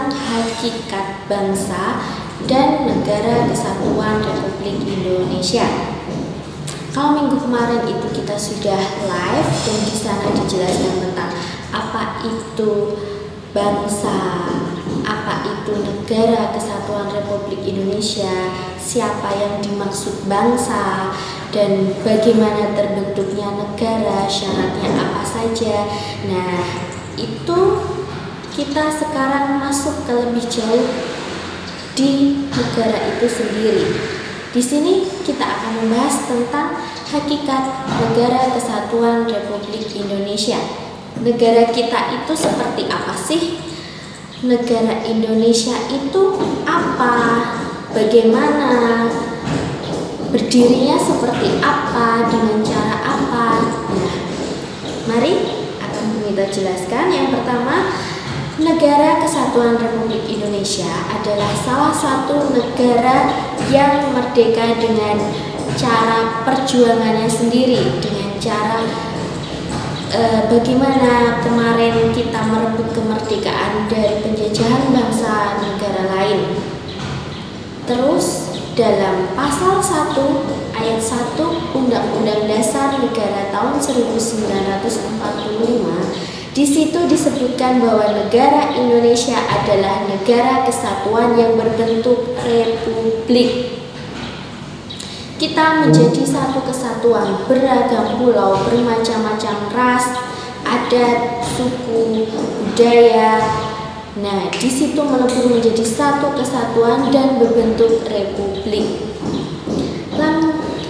tentang hakikat bangsa dan negara kesatuan Republik Indonesia. Kalau minggu kemarin itu kita sudah live dan di sana dijelaskan tentang apa itu bangsa, apa itu negara kesatuan Republik Indonesia, siapa yang dimaksud bangsa, dan bagaimana terbentuknya negara, syaratnya apa saja. Nah, itu kita sekarang masuk ke lebih jauh di negara itu sendiri. Di sini kita akan membahas tentang hakikat negara kesatuan Republik Indonesia. Negara kita itu seperti apa sih? Negara Indonesia itu apa? Bagaimana? Berdirinya seperti apa? Dengan cara apa? Nah, mari kita jelaskan. Yang pertama, negara kesatuan Republik Indonesia adalah salah satu negara yang merdeka dengan cara perjuangannya sendiri, dengan cara bagaimana kemarin kita merebut kemerdekaan dari penjajahan bangsa negara lain. Terus dalam pasal 1 ayat 1 Undang-Undang Dasar Negara tahun 1945, di situ disebutkan bahwa negara Indonesia adalah negara kesatuan yang berbentuk republik. Kita menjadi satu kesatuan, beragam pulau, bermacam-macam ras, adat, suku, budaya. Nah, di situ melebur menjadi satu kesatuan dan berbentuk republik.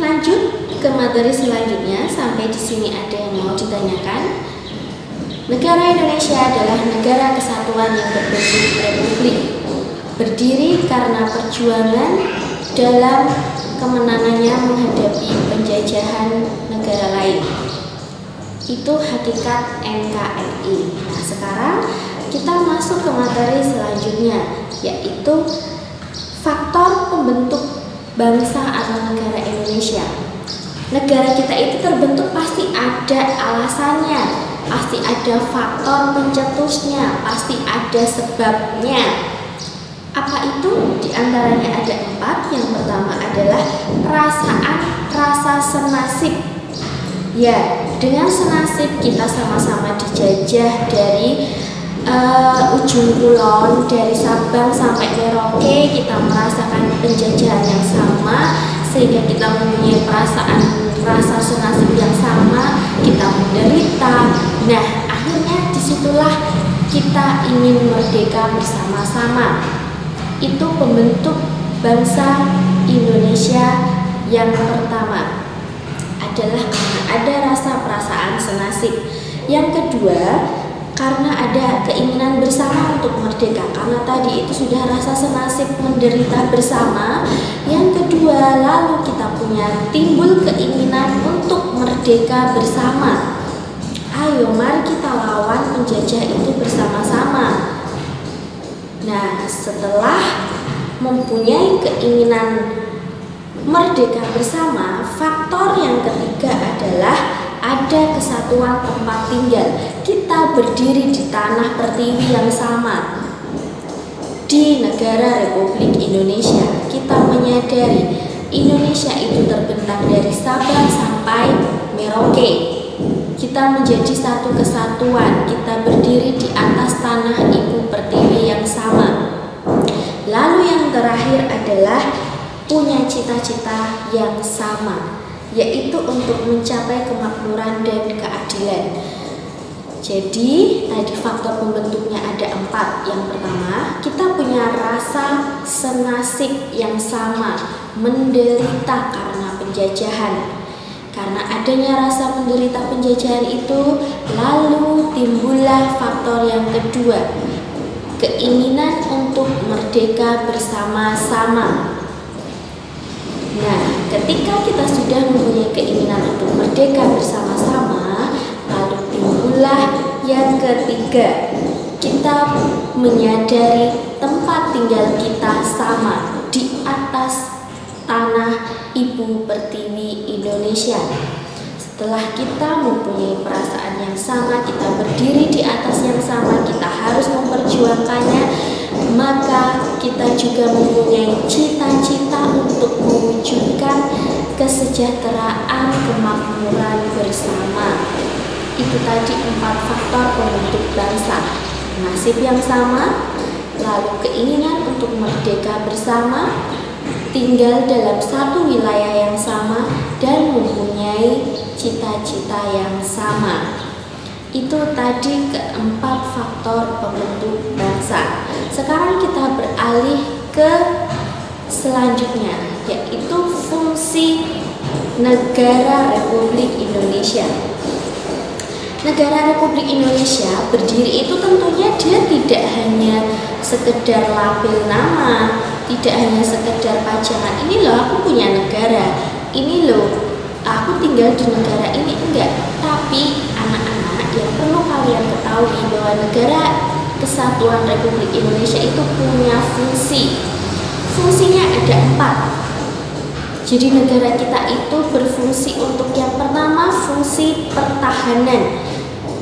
Lanjut ke materi selanjutnya. Sampai di sini ada yang mau ditanyakan? Negara Indonesia adalah negara kesatuan yang berbentuk republik, berdiri karena perjuangan dalam kemenangannya menghadapi penjajahan negara lain. Itu hakikat NKRI. Nah, sekarang kita masuk ke materi selanjutnya, yaitu faktor pembentuk bangsa atau negara Indonesia. Negara kita itu terbentuk pasti ada alasannya, pasti ada faktor pencetusnya, pasti ada sebabnya. Apa itu? Di antaranya ada 4. Yang pertama adalah rasa senasib. Ya, dengan senasib kita sama-sama dijajah dari ujung kulon, dari Sabang sampai Merauke. Kita merasakan penjajahan yang sama, sehingga kita mempunyai rasa senasib yang sama, kita menderita. Nah, akhirnya disitulah kita ingin merdeka bersama-sama. Itu pembentuk bangsa Indonesia yang pertama adalah karena ada rasa perasaan senasib. Yang kedua, karena ada keinginan bersama untuk merdeka. Karena tadi itu sudah rasa senasib, menderita bersama. Yang kedua, lalu kita punya timbul keinginan untuk merdeka bersama. Ayo, mari kita lawan penjajah itu bersama-sama. Nah, setelah mempunyai keinginan merdeka bersama, faktor yang ketiga adalah ada kesatuan tempat tinggal. Kita berdiri di tanah pertiwi yang sama, di negara Republik Indonesia. Kita menyadari Indonesia itu terbentang dari Sabang sampai Merauke. Kita menjadi satu kesatuan, kita berdiri di atas tanah ibu pertiwi yang sama. Lalu yang terakhir adalah punya cita-cita yang sama, yaitu untuk mencapai kemakmuran dan keadilan. Jadi tadi faktor pembentuknya ada 4. Yang pertama, kita punya rasa senasib yang sama, menderita karena penjajahan. Karena adanya rasa menderita penjajahan itu, lalu timbullah faktor yang kedua, keinginan untuk merdeka bersama-sama. Nah, ketika kita sudah mempunyai keinginan untuk merdeka bersama-sama, lalu timbullah yang ketiga, kita menyadari tempat tinggal kita sama di atas tanah ibu pertiwi Indonesia. Setelah kita mempunyai perasaan yang sama, kita berdiri di atas yang sama, kita harus memperjuangkannya, maka kita juga mempunyai cita-cita untuk mewujudkan kesejahteraan, kemakmuran bersama. Itu tadi 4 faktor pembentuk bangsa: nasib yang sama, lalu keinginan untuk merdeka bersama, tinggal dalam satu wilayah yang sama, dan mempunyai cita-cita yang sama. Itu tadi keempat faktor pembentuk bangsa. Sekarang kita beralih ke selanjutnya, yaitu fungsi negara Republik Indonesia. Negara Republik Indonesia berdiri itu tentunya dia tidak hanya sekedar label nama, tidak hanya sekedar pajangan, ini loh aku punya negara, ini loh aku tinggal di negara ini, enggak. Tapi anak-anak, yang perlu kalian ketahui bahwa negara Kesatuan Republik Indonesia itu punya fungsi. Fungsinya ada 4. Jadi negara kita itu berfungsi untuk yang pertama, fungsi pertahanan.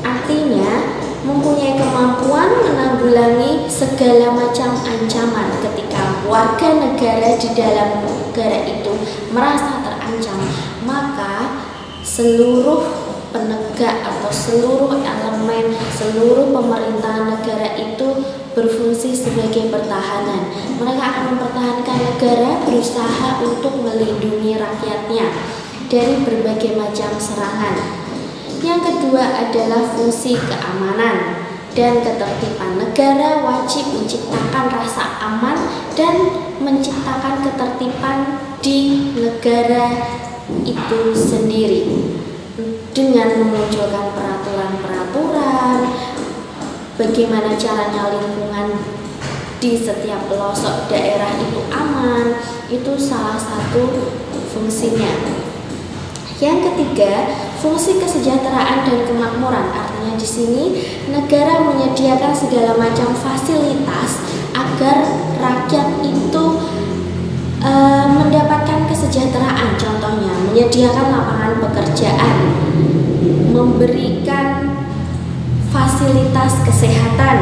Artinya mempunyai kemampuan menanggulangi segala macam ancaman ketika warga negara di dalam negara itu merasa terancam, maka seluruh penegak atau seluruh elemen, seluruh pemerintahan negara itu berfungsi sebagai pertahanan. Mereka akan mempertahankan negara, berusaha untuk melindungi rakyatnya dari berbagai macam serangan. Yang kedua adalah fungsi keamanan dan ketertiban. Negara wajib menciptakan rasa aman dan menciptakan ketertiban di negara itu sendiri dengan memunculkan peraturan-peraturan, bagaimana caranya lingkungan di setiap pelosok daerah itu aman. Itu salah satu fungsinya. Yang ketiga, fungsi kesejahteraan dan kemakmuran. Artinya di sini negara menyediakan segala macam fasilitas agar rakyat itu mendapatkan kesejahteraan. Contohnya menyediakan lapangan pekerjaan, memberikan fasilitas kesehatan,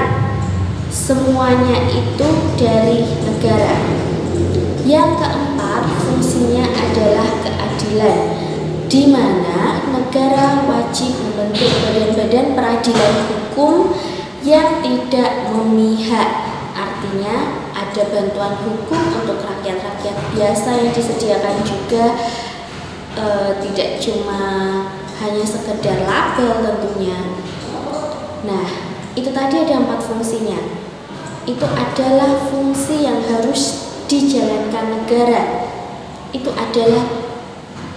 semuanya itu dari negara. Yang keempat, fungsinya adalah keadilan, di mana negara wajib membentuk badan-badan peradilan hukum yang tidak memihak. Artinya ada bantuan hukum untuk rakyat-rakyat biasa yang disediakan juga, tidak cuma hanya sekedar label tentunya. Nah, itu tadi ada 4 fungsinya. Itu adalah fungsi yang harus dijalankan negara. Itu adalah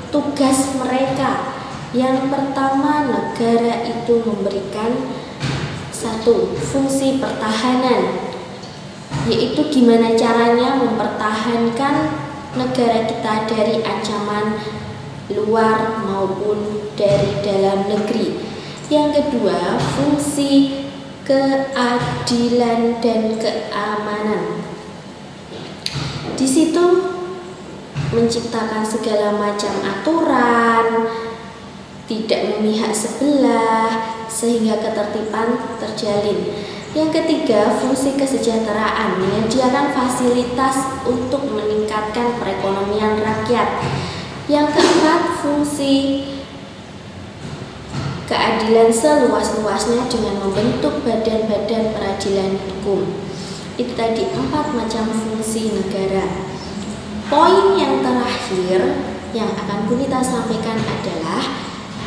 tugas mereka. Yang pertama, negara itu memberikan 1 fungsi pertahanan, yaitu gimana caranya mempertahankan negara kita dari ancaman luar maupun dari dalam negeri. Yang kedua, fungsi keadilan dan keamanan. Di situ menciptakan segala macam aturan, tidak memihak sebelah, sehingga ketertiban terjalin. Yang ketiga, fungsi kesejahteraan, menyediakan fasilitas untuk meningkatkan perekonomian rakyat. Yang keempat, fungsi keadilan seluas-luasnya dengan membentuk badan-badan peradilan hukum. Itu tadi 4 macam fungsi negara. Poin yang terakhir yang akan Bunita sampaikan adalah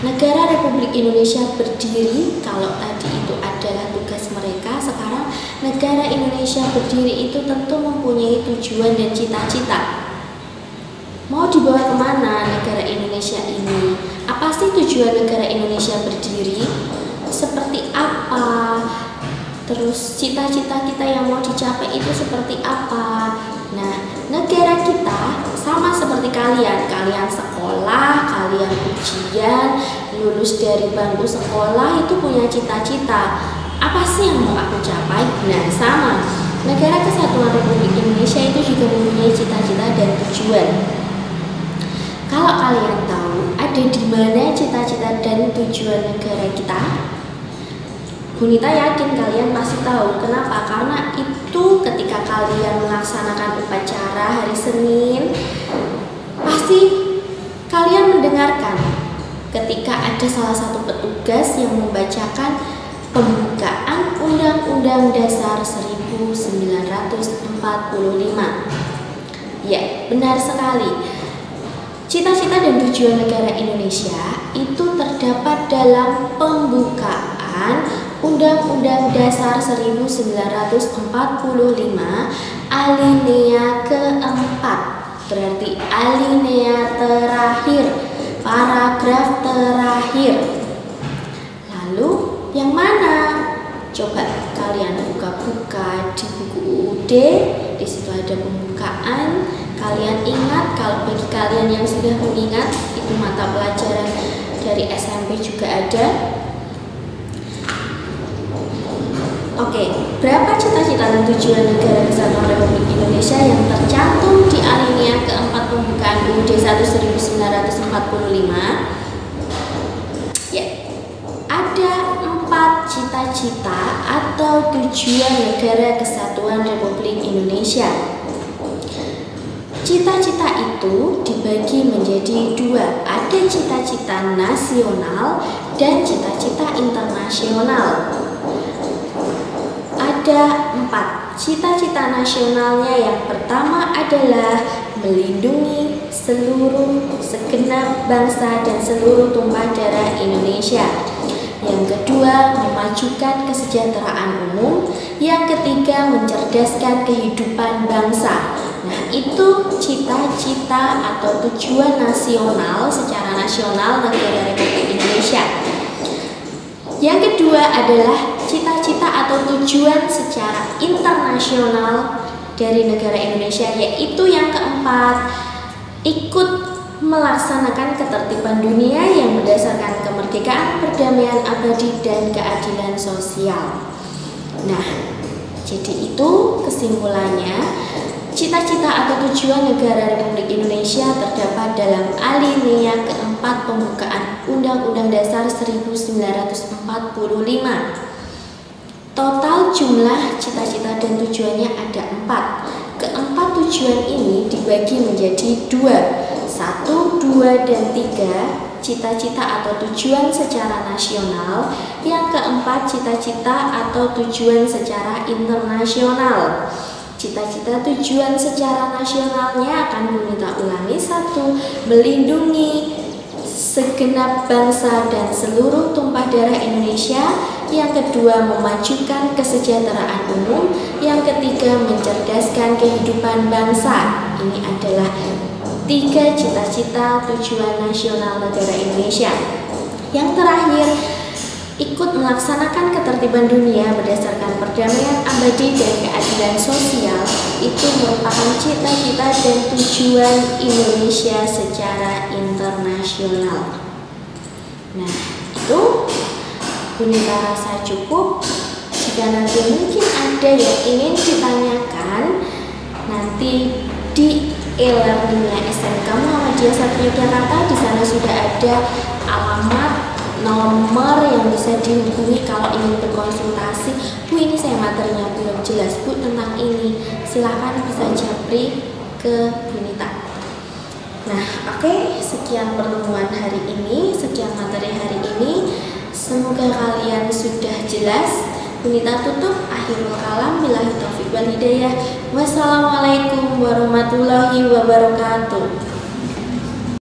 negara Republik Indonesia berdiri. Kalau tadi itu adalah tugas mereka, sekarang negara Indonesia berdiri itu tentu mempunyai tujuan dan cita-cita. Mau dibawa kemana negara Indonesia ini? Apa sih tujuan negara Indonesia berdiri? Seperti apa? Terus cita-cita kita yang mau dicapai itu seperti apa? Nah, negara kita sama seperti kalian. Kalian sekolah, kalian ujian, lulus dari bangku sekolah itu punya cita-cita. Apa sih yang mau aku capai? Nah, sama. Negara Kesatuan Republik Indonesia itu juga mempunyai cita-cita dan tujuan. Kalau kalian tahu ada di mana cita-cita dan tujuan negara kita, Bunita yakin kalian pasti tahu kenapa, karena itu ketika kalian melaksanakan upacara hari Senin, pasti kalian mendengarkan ketika ada salah satu petugas yang membacakan pembukaan Undang-Undang Dasar 1945. Ya, benar sekali. Cita-cita dan tujuan negara Indonesia itu terdapat dalam pembukaan Undang-Undang Dasar 1945 alinea keempat, berarti alinea terakhir, paragraf terakhir. Lalu yang mana? Coba kalian buka-buka di buku UUD, di situ ada pembukaan. Kalian ingat, kalau bagi kalian yang sudah mengingat, itu mata pelajaran dari SMP juga ada. Oke, berapa cita-cita dan tujuan negara kesatuan Republik Indonesia yang tercantum di alinea keempat pembukaan UUD 1945? Ya, ada 4 cita-cita atau tujuan negara kesatuan Republik Indonesia. Cita-cita itu dibagi menjadi 2, ada cita-cita nasional dan cita-cita internasional. Ada 4 cita-cita nasionalnya. Yang pertama adalah melindungi seluruh segenap bangsa dan seluruh tumpah darah Indonesia. Yang kedua, memajukan kesejahteraan umum. Yang ketiga, mencerdaskan kehidupan bangsa. Nah, itu cita-cita atau tujuan nasional secara nasional negara Republik Indonesia. Yang kedua adalah cita-cita atau tujuan secara internasional dari negara Indonesia, yaitu yang keempat, ikut melaksanakan ketertiban dunia yang berdasarkan kemerdekaan, perdamaian abadi, dan keadilan sosial. Nah, jadi itu kesimpulannya. Cita-cita atau tujuan negara Republik Indonesia terdapat dalam alinea keempat pembukaan Undang-Undang Dasar 1945. Total jumlah cita-cita dan tujuannya ada 4. Keempat tujuan ini dibagi menjadi 2. 1, 2, dan 3 cita-cita atau tujuan secara nasional. Yang keempat cita-cita atau tujuan secara internasional. Cita-cita tujuan secara nasionalnya akan Bunita ulangi. 1, melindungi segenap bangsa dan seluruh tumpah darah Indonesia. Yang kedua, memajukan kesejahteraan umum. Yang ketiga, mencerdaskan kehidupan bangsa. Ini adalah 3 cita-cita tujuan nasional negara Indonesia. Yang terakhir, ikut melaksanakan ketertiban dunia berdasarkan perdamaian abadi dan keadilan sosial. Itu merupakan cita-cita dan tujuan Indonesia secara internasional. Nah, itu Bunita rasa cukup. Jika nanti mungkin ada yang ingin ditanyakan, nanti di e-learningnya SMK Muhammadiyah 1 Yogyakarta, di sana sudah ada alamat, nomor yang bisa dihubungi kalau ingin berkonsultasi. Bu, ini saya materinya belum jelas Bu tentang ini, silahkan bisa japri ke Bunita. Nah, oke, sekian pertemuan hari ini, sekian materi hari ini. Semoga kalian sudah jelas. Bunita tutup. Akhirul kalam, billahi taufiq wal hidayah. Wassalamualaikum warahmatullahi wabarakatuh.